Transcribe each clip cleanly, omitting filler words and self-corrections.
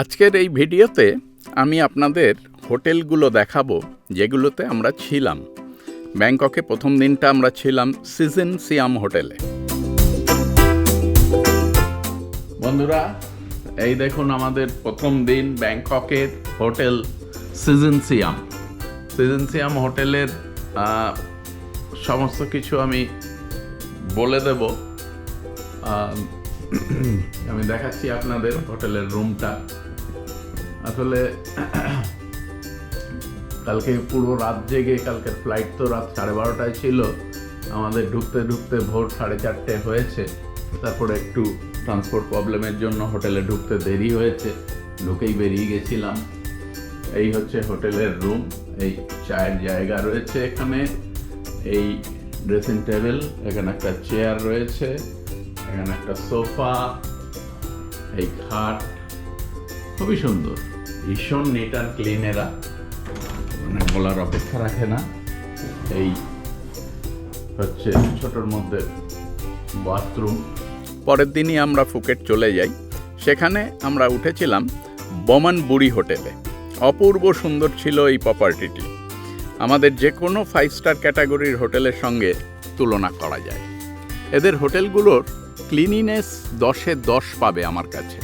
আজকের এই ভিডিওতে আমি আপনাদের হোটেলগুলো দেখাবো যেগুলোতে আমরা ছিলাম। ব্যাংককে প্রথম দিনটা আমরা ছিলাম সিজন সিয়াম হোটেলে। বন্ধুরা, এই দেখুন আমাদের প্রথম দিন ব্যাংককের হোটেল সিজন সিয়াম। সিজন সিয়াম হোটেলের সমস্ত কিছু আমি বলে দেব। আমি দেখাচ্ছি আপনাদের হোটেলের রুমটা। আসলে কালকে পুরো রাত জেগে, কালকের ফ্লাইট তো রাত 12:30টায় ছিল, আমাদের ঢুকতে ঢুকতে ভোর 4:30 হয়েছে। তারপরে একটু ট্রান্সপোর্ট প্রবলেমের জন্য হোটেলে ঢুকতে দেরি হয়েছে, ঢুকেই বেরিয়ে গেছিলাম। এই হচ্ছে হোটেলের রুম। এই চায়ের জায়গা রয়েছে এখানে, এই ড্রেসিং টেবিল, এখানে একটা চেয়ার রয়েছে, এখানে একটা সোফা, এই খাট, খুবই সুন্দর, ভীষণ নিট অ্যান্ড ক্লিন। এরা মানে বলার অপেক্ষা রাখে না। এই হচ্ছে ছোটোর মধ্যে বাথরুম। পরের দিনই আমরা ফুকেট চলে যাই। সেখানে আমরা উঠেছিলাম বমন বুড়ি হোটেলে। অপূর্ব সুন্দর ছিল এই প্রপার্টিটি। আমাদের যে কোনো 5 স্টার ক্যাটাগরির হোটেলের সঙ্গে তুলনা করা যায়। এদের হোটেলগুলোর ক্লিনিনেস 10-এ 10 পাবে আমার কাছে।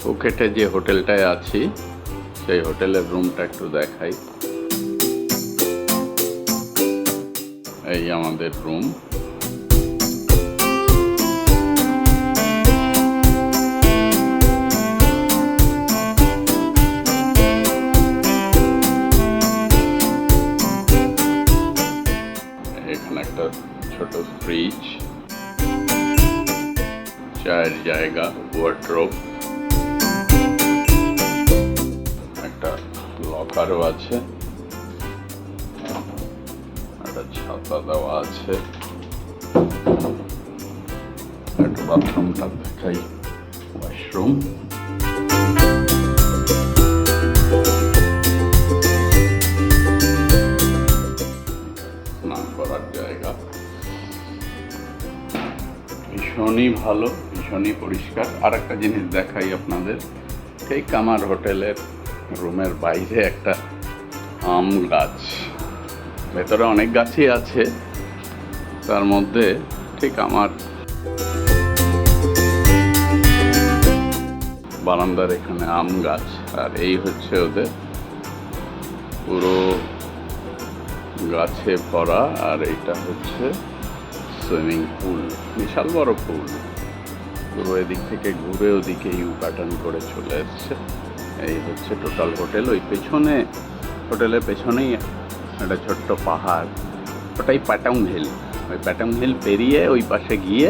ফুকেটে যে হোটেলটায় আছি সেই হোটেলের রুমটা একটু দেখাই। এই আমাদের রুম। এখানে একটা ছোট ফ্রিজ, চায়ের জায়গা, ওয়ার্ডরোব, একটা লকারও আছে, একটা ছাতা দেওয়া আছে। একটা বাথরুমটা দেখাই, ওয়াশরুম। স্নান করার জায়গা, ভীষণই ভালো, ভীষণই পরিষ্কার। আর একটা জিনিস দেখাই আপনাদের, ঠিক আমার হোটেলের রুমের বাইরে একটা আম গাছ। ভেতরে অনেক গাছই আছে, তার মধ্যে ঠিক আমার বারান্দার এখানে আম গাছ। আর এই হচ্ছে ওদের পুরো গাছে ভরা। আর এটা হচ্ছে সুইমিং পুল, বিশাল বড় পুল। পুরো এদিক থেকে ঘুরে ওদিকে ইউ প্যাটার্ন করে চলে এসছে। এই হচ্ছে টোটাল হোটেল। ওই পেছনে, হোটেলের পেছনেই একটা ছোট্ট পাহাড়, ওটাই প্যাটং হিল। ওই প্যাটং হিল পেরিয়ে ওই পাশে গিয়ে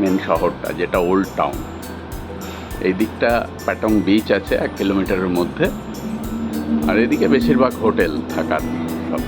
মেন শহরটা, যেটা ওল্ড টাউন। এই দিকটা প্যাটং বিচ আছে 1 কিলোমিটারের মধ্যে। আর এদিকে বেশিরভাগ হোটেল থাকার সব।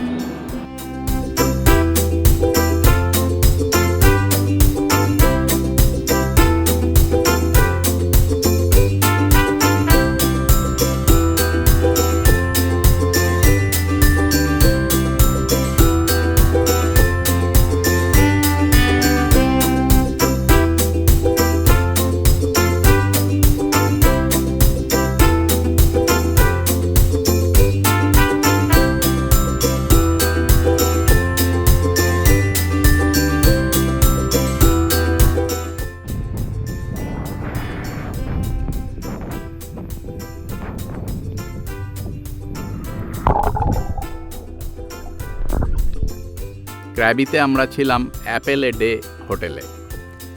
ক্র্যাবিতে আমরা ছিলাম অ্যাপেল এ ডে হোটেলে।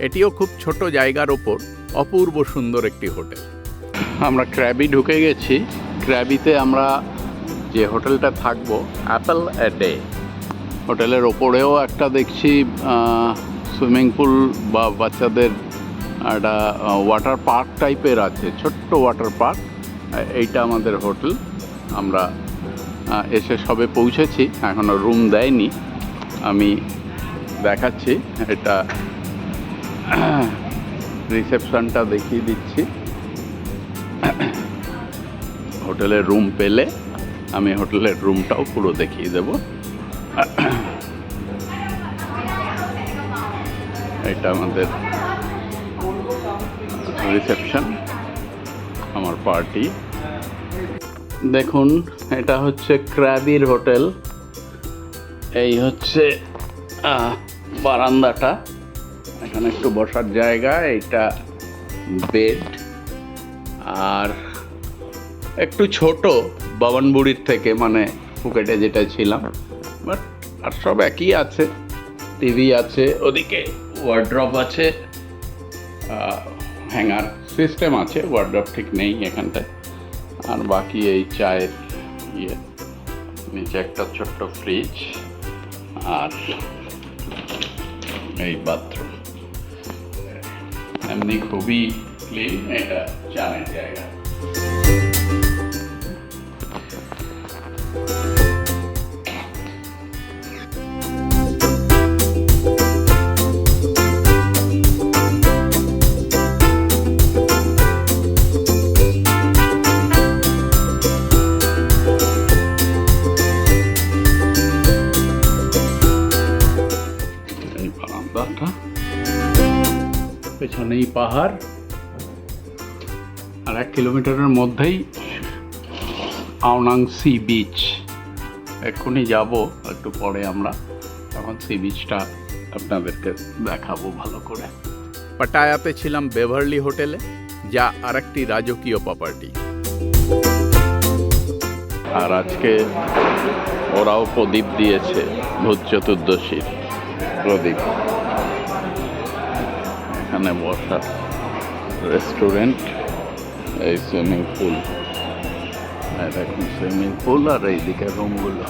এটিও খুব ছোট জায়গার ওপর অপূর্ব সুন্দর একটি হোটেল। আমরা ক্র্যাবি ঢুকে গেছি। ক্র্যাবিতে আমরা যে হোটেলটা থাকবো, অ্যাপেল এ ডে হোটেলের ওপরেও একটা দেখছি সুইমিং পুল বা বাচ্চাদের একটা ওয়াটার পার্ক টাইপের আছে, ছোট্ট ওয়াটার পার্ক। এইটা আমাদের হোটেল। আমরা এসে সবে পৌঁছেছি, এখনও রুম দেয়নি। আমি দেখাচ্ছি, এটা রিসেপশনটা দেখিয়ে দিচ্ছি। হোটেলের রুম পেলে আমি হোটেলের রুমটাও পুরো দেখিয়ে দেব। এটা আমাদের রিসেপশন, আমার পার্টি। দেখুন, এটা হচ্ছে ক্র্যাবির হোটেল। এই হচ্ছে বারান্দাটা, এখানে একটু বসার জায়গা, এটা বেড। আর একটু ছোট বাবানবুড়ির থেকে, মানে ফুকেটে যেটা ছিলাম, বাট আর সব একই আছে। টিভি আছে, ওদিকে ওয়ার্ড্রপ আছে, হ্যাঙ্গার সিস্টেম আছে, ওয়ার্ড্রপ ঠিক নেই এখানটায়। আর বাকি এই চায়ের নিচে একটা ছোট্ট ফ্রিজ, আর এই বাথরুম। এমনি খুবই ক্লিন, এটা চানের জায়গা। পেছনেই পাহাড়, আর 1 কিলোমিটারের মধ্যেই আওনাং সি বিচ। এক্ষুনি যাব, একটু পরে আমরা তখন সি বিচটা আপনাদেরকে দেখাবো ভালো করে। পাটায়াতে ছিলাম বেভারলি হোটেলে, যা আরেকটি রাজকীয় প্রপার্টি। আর আজকে ওরাও প্রদীপ দিয়েছে, ভূত চতুর্দশীর প্রদীপ। এখানে বসার রেস্টুরেন্ট, এই সুইমিং পুল, দেখুন সুইমিং পুল, আর এইদিকে রুমগুলো।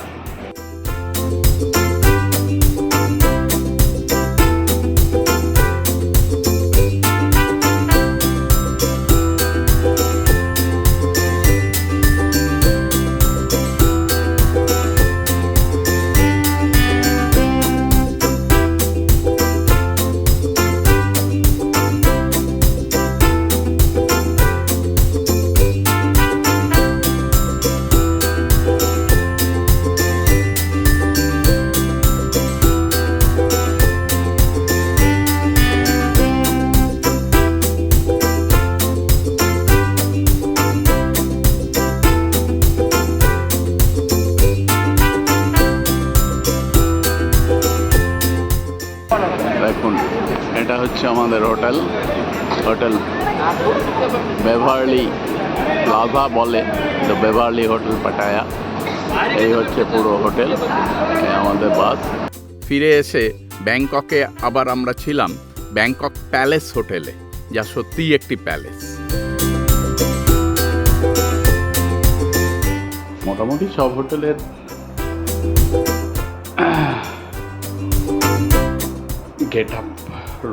দেখুন, এটা হচ্ছে আমাদের হোটেল বেভারলি প্লাজা বলে, তো বেভারলি হোটেল পাটায়া। এই হচ্ছে পুরো হোটেল, আমাদের বাস। ফিরে এসে ব্যাংককে আবার আমরা ছিলাম ব্যাংকক প্যালেস হোটেলে, যা সত্যিই একটি প্যালেস। মোটামুটি সব হোটেলের গেট আপ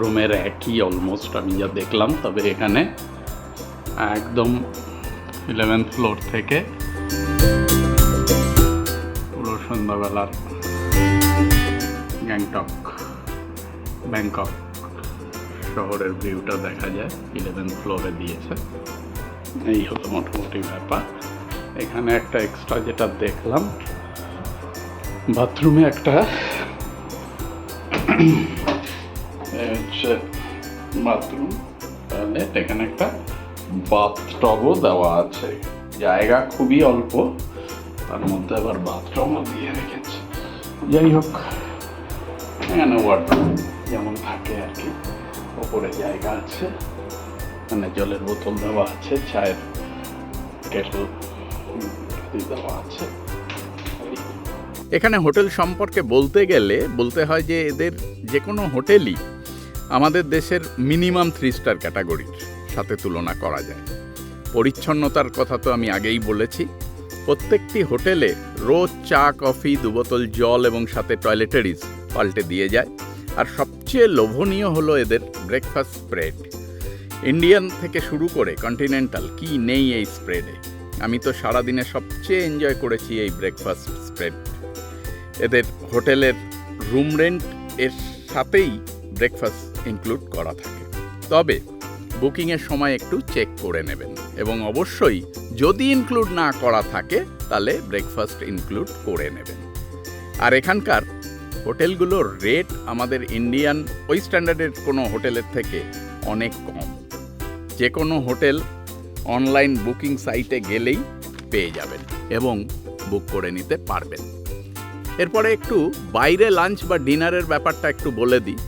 রুমের একই অলমোস্ট আমি যা দেখলাম, তবে এখানে একদম 11th ফ্লোর থেকে পুরো সন্ধ্যাবেলার ব্যাংকক শহরের ভিউটা দেখা যায়। 11th ফ্লোরে দিয়েছে। এই হলো মোটামুটি ব্যাপার। এখানে একটা এক্সট্রা যেটা দেখলাম, বাথরুমে একটা হচ্ছে বাথরুম, তাহলে এখানে একটা বাথটবও দেওয়া আছে। জায়গা খুবই অল্প, তার মধ্যে আবার বাথরুমও দিয়ে রেখেছে। যাই হোক, এখানে ওয়ার্ডরোব যেমন থাকে আর কি, ওপরে জায়গা আছে, এখানে জলের বোতল দেওয়া আছে, চায়ের কেটল দেওয়া আছে। এখানে হোটেল সম্পর্কে বলতে গেলে বলতে হয় যে এদের যে কোনো হোটেলই আমাদের দেশের মিনিমাম 3 স্টার ক্যাটাগরির সাথে তুলনা করা যায়। পরিচ্ছন্নতার কথা তো আমি আগেই বলেছি। প্রত্যেকটি হোটেলে রোজ চা, কফি, 2 বোতল জল এবং সাথে টয়লেটারিজ পাল্টে দিয়ে যায়। আর সবচেয়ে লোভনীয় হলো এদের ব্রেকফাস্ট স্প্রেড। ইন্ডিয়ান থেকে শুরু করে কন্টিনেন্টাল কি নেই এই স্প্রেডে। আমি তো সারাদিনে সবচেয়ে এনজয় করেছি এই ব্রেকফাস্ট স্প্রেড। এদের হোটেলের রুম রেন্ট এর সাথেই ব্রেকফাস্ট ইনক্লুড করা থাকে। তবে বুকিংয়ের সময় একটু চেক করে নেবেন, এবং অবশ্যই যদি ইনক্লুড না করা থাকে তাহলে ব্রেকফাস্ট ইনক্লুড করে নেবেন। আর এখানকার হোটেলগুলোর রেট আমাদের ইন্ডিয়ান ওই স্ট্যান্ডার্ডের কোনো হোটেলের থেকে অনেক কম। যে কোনো হোটেল অনলাইন বুকিং সাইটে গেলেই পেয়ে যাবেন এবং বুক করে নিতে পারবেন। এরপরে একটু বাইরে লাঞ্চ বা ডিনারের ব্যাপারটা একটু বলে দিই।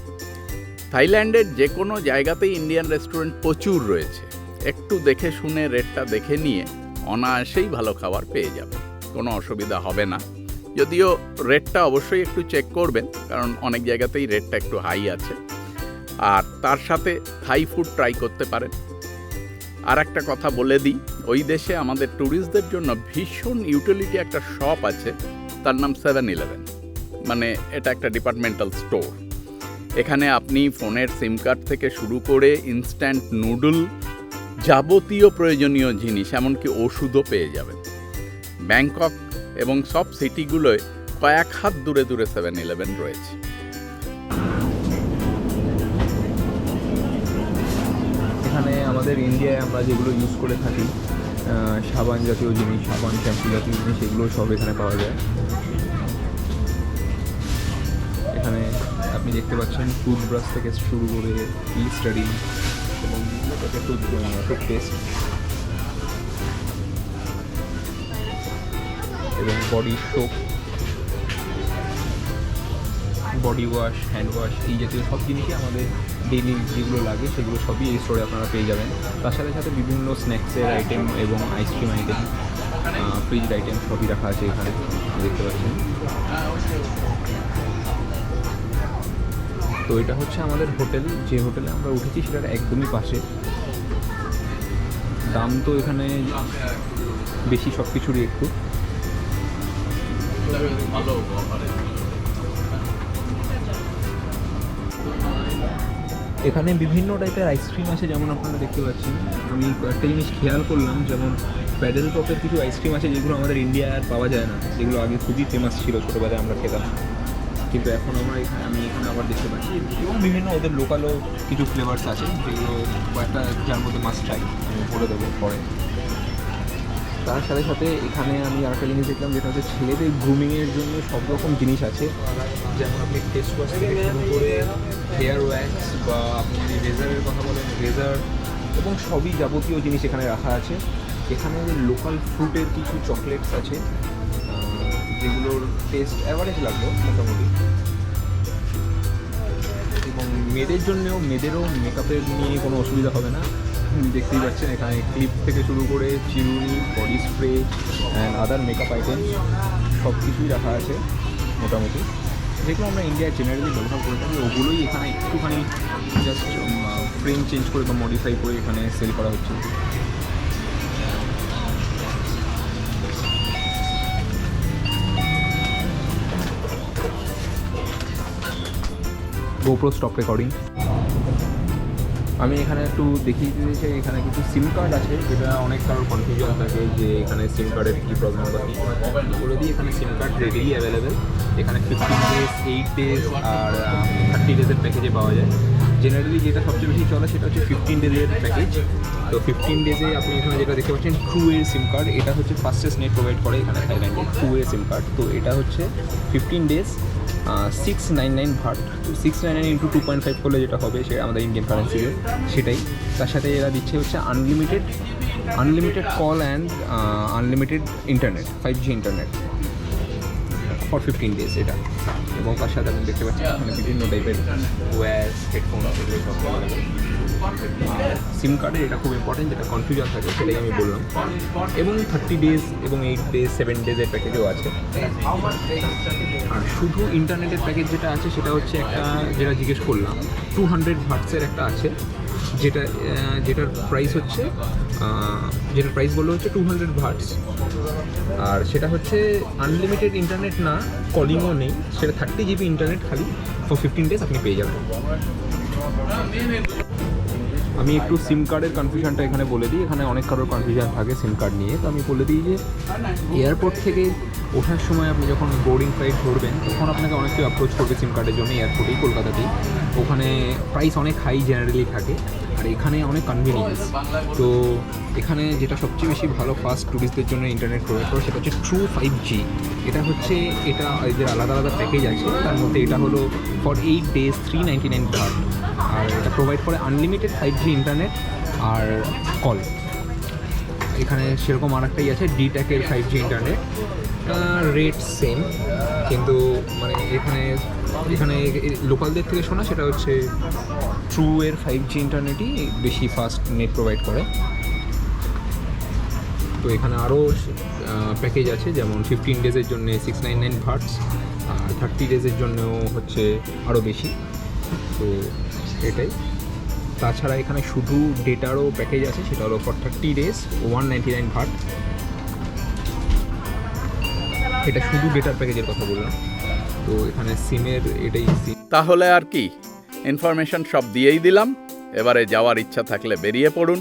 থাইল্যান্ডের যে কোনো জায়গাতেই ইন্ডিয়ান রেস্টুরেন্ট প্রচুর রয়েছে। একটু দেখে শুনে রেটটা দেখে নিয়ে অনায়াসেই ভালো খাবার পেয়ে যাবেন, কোনো অসুবিধা হবে না। যদিও রেটটা অবশ্যই একটু চেক করবেন, কারণ অনেক জায়গাতেই রেটটা একটু হাই আছে। আর তার সাথে থাই ফুড ট্রাই করতে পারেন। আর একটা কথা বলে দিই, ওই দেশে আমাদের ট্যুরিস্টদের জন্য ভীষণ ইউটিলিটি একটা শপ আছে, তার নাম 7-Eleven। মানে এটা একটা ডিপার্টমেন্টাল স্টোর। এখানে আপনি ফোনের সিম কার্ড থেকে শুরু করে ইনস্ট্যান্ট নুডল, যাবতীয় প্রয়োজনীয় জিনিস, এমনকি ওষুধও পেয়ে যাবেন। ব্যাংকক এবং সব সিটিগুলোয় কয়েক হাত দূরে দূরে 7-Eleven রয়েছে। এখানে আমাদের ইন্ডিয়ায় আমরা যেগুলো ইউজ করে থাকি, সাবান জাতীয় জিনিস, সাবান শ্যাম্পু জাতীয় জিনিস, এগুলো সব এখানে পাওয়া যায়। এখানে আপনি দেখতে পাচ্ছেন টুথব্রাশ থেকে শুরু করে লিস্টারিন এবং বিভিন্ন টাইপের টুথপেস্ট এবং body soap, body wash, hand wash, এই জাতীয় সব জিনিসই আমাদের ডেইলি যেগুলো লাগে সেগুলো সবই এই স্টোরে আপনারা পেয়ে যাবেন। তার সাথে সাথে বিভিন্ন স্ন্যাক্সের আইটেম এবং আইসক্রিম আইটেম, ফ্রিজড আইটেম সবই রাখা আছে এখানে, দেখতে পাচ্ছেন। তো এটা হচ্ছে আমাদের হোটেল, যে হোটেলে আমরা উঠেছি সেটার একদমই পাশে। দাম তো এখানে বেশি সব কিছুরই একটু। এখানে বিভিন্ন টাইপের আইসক্রিম আছে, যেমন আপনারা দেখতে পাচ্ছেন। আমি কয়েকটা জিনিস খেয়াল করলাম, যেমন প্যাডেল পপের কিছু আইসক্রিম আছে যেগুলো আমাদের ইন্ডিয়ায় আর পাওয়া যায় না, যেগুলো আগে খুবই ফেমাস ছিল, ছোটোবেলায় আমরা খেতাম, কিন্তু এখন আমি এখানে আবার দেখতে পাচ্ছি। এবং বিভিন্ন ওদের লোকালও কিছু ফ্লেভার্স আছে যেগুলো কয়েকটা, যার মধ্যে মাস্ট ট্রাই আমি বলে দেবো পরে। তার সাথে সাথে এখানে আমি আরেকটা জিনিস দেখলাম, যেটা হচ্ছে ছেলেদের গ্রুমিংয়ের জন্য সব রকম জিনিস আছে। যেমন আপনি ফেস ওয়াশ থেকে শুরু করে হেয়ার ওয়্যাক্স, বা আপনি যদি রেজারের কথা বলেন রেজার, এবং সবই যাবতীয় জিনিস এখানে রাখা আছে। এখানে লোকাল ফ্রুটের কিছু চকলেটস আছে যেগুলোর টেস্ট অ্যাভারেজ লাগলো মোটামুটি। এবং মেয়েদেরও মেকআপের নিয়ে কোনো অসুবিধা হবে না। দেখতেই পাচ্ছেন এখানে ক্লিপ থেকে শুরু করে চিরুনি, body spray and other makeup item সব কিছুই রাখা আছে মোটামুটি, যেগুলো আমরা ইন্ডিয়ায় জেনারেলি ব্যবহার করে থাকি। ওগুলোই এখানে একটুখানি জাস্ট ফ্রেম চেঞ্জ করে বা মডিফাই করে এখানে সেল করা হচ্ছে। GoPro stop recording. আমি এখানে একটু দেখিয়ে দিতে চাই, এখানে কিছু সিম কার্ড আছে, যেটা অনেক কারোর কনফিউশন থাকে যে এখানে সিম কার্ডের কী প্রবলেম বা কী। বলে দিই, এখানে সিম কার্ড রেডিলি অ্যাভেলেবেল। এখানে 15 ডেজ, 8 ডেজ আর 30 ডেজের প্যাকেজে পাওয়া যায়। জেনারেলি যেটা সবচেয়ে বেশি চলে সেটা হচ্ছে 15 ডেজের প্যাকেজ। তো 15 ডেজে আপনি এখানে যেটা দেখতে পাচ্ছেন ট্রু এর সিম কার্ড, এটা হচ্ছে ফাস্টেস্ট নেট প্রোভাইড করে এখানে থাইল্যান্ডে, ট্রু এর সিম কার্ড। তো এটা হচ্ছে 15 ডেজ 699 ভাট। 699 ইন্টু 2.5 করলে যেটা হবে সেটা আমাদের ইন্ডিয়ান কারেন্সিতে সেটাই। তার সাথে এরা দিচ্ছে হচ্ছে unlimited call and unlimited internet, 5G internet for 15 days এটা। এবং তার সাথে আপনি দেখতে পাচ্ছেন এখানে বিভিন্ন টাইপের ওয়্যার, হেডফোন, এগুলো সব পাওয়া যাবে। সিম কার্ডের এটা খুব ইম্পর্টেন্ট, যেটা কনফিউশন থাকে সেটাই আমি বললাম। এবং 30 ডেজ এবং 8 ডেজ, 7 ডেজের প্যাকেজও আছে। আর শুধু ইন্টারনেটের প্যাকেজ যেটা আছে সেটা হচ্ছে একটা, যেটা জিজ্ঞেস করলাম, 200 ভার্টসের একটা আছে, যেটার প্রাইস বললো হচ্ছে 200 ভার্টস। আর সেটা হচ্ছে আনলিমিটেড ইন্টারনেট না, কলিংও নেই, সেটা 30 GB ইন্টারনেট খালি ফর 15 ডেজ আপনি পেয়ে যাবেন। আমি একটু সিম কার্ডের কনফিউশনটা এখানে বলে দিই। এখানে অনেক কারোর কনফিউশন থাকে সিম কার্ড নিয়ে, তো আমি বলে দিই যে এয়ারপোর্ট থেকে ওঠার সময় আপনি যখন বোর্ডিং ফ্লাইট ধরবেন তখন আপনাকে অনেক কেউ অ্যাপ্রোচ করবে সিম কার্ডের জন্য এয়ারপোর্টেই, কলকাতাতেই। ওখানে প্রাইস অনেক হাই জেনারেলি থাকে, আর এখানে অনেক কনভিনিয়েন্স। তো এখানে যেটা সবচেয়ে বেশি ভালো ফাস্ট ট্যুরিস্টদের জন্য ইন্টারনেট প্রোভাইড করে সেটা হচ্ছে ট্রু 5G। এটা এদের আলাদা আলাদা প্যাকেজ আছে, তার মধ্যে এটা হলো ফর 8 ডেজ 399 ভাট। আর এটা প্রোভাইড করে আনলিমিটেড 5G ইন্টারনেট আর কল। এখানে সেরকম আর একটাই আছে ডিট্যাকের 5G ইন্টারনেট, রেট সেম, কিন্তু মানে এখানে লোকালদের থেকে শোনা সেটা হচ্ছে ট্রু এর 5G ইন্টারনেটই বেশি ফাস্ট নেট প্রোভাইড করে। তো এখানে আরও প্যাকেজ আছে, যেমন 15 ডেজের জন্য 699 ভাটস, আর 30 ডেজের জন্যও হচ্ছে আরও বেশি। তো এটাই। তাছাড়া এখানে শুধু ডেটারও প্যাকেজ আছে, সেটা হলো ফর 30 ডেজ 199 ভাট। এটা শুধু ডেটার প্যাকেজের কথা বললাম। তো এখানে সিমের এটাই সিম। তাহলে আর কি, ইনফরমেশন সব দিয়েই দিলাম। এবারে যাওয়ার ইচ্ছা থাকলে বেরিয়ে পড়ুন।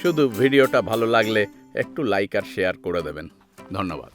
শুধু ভিডিওটা ভালো লাগলে একটু লাইক আর শেয়ার করে দেবেন। ধন্যবাদ।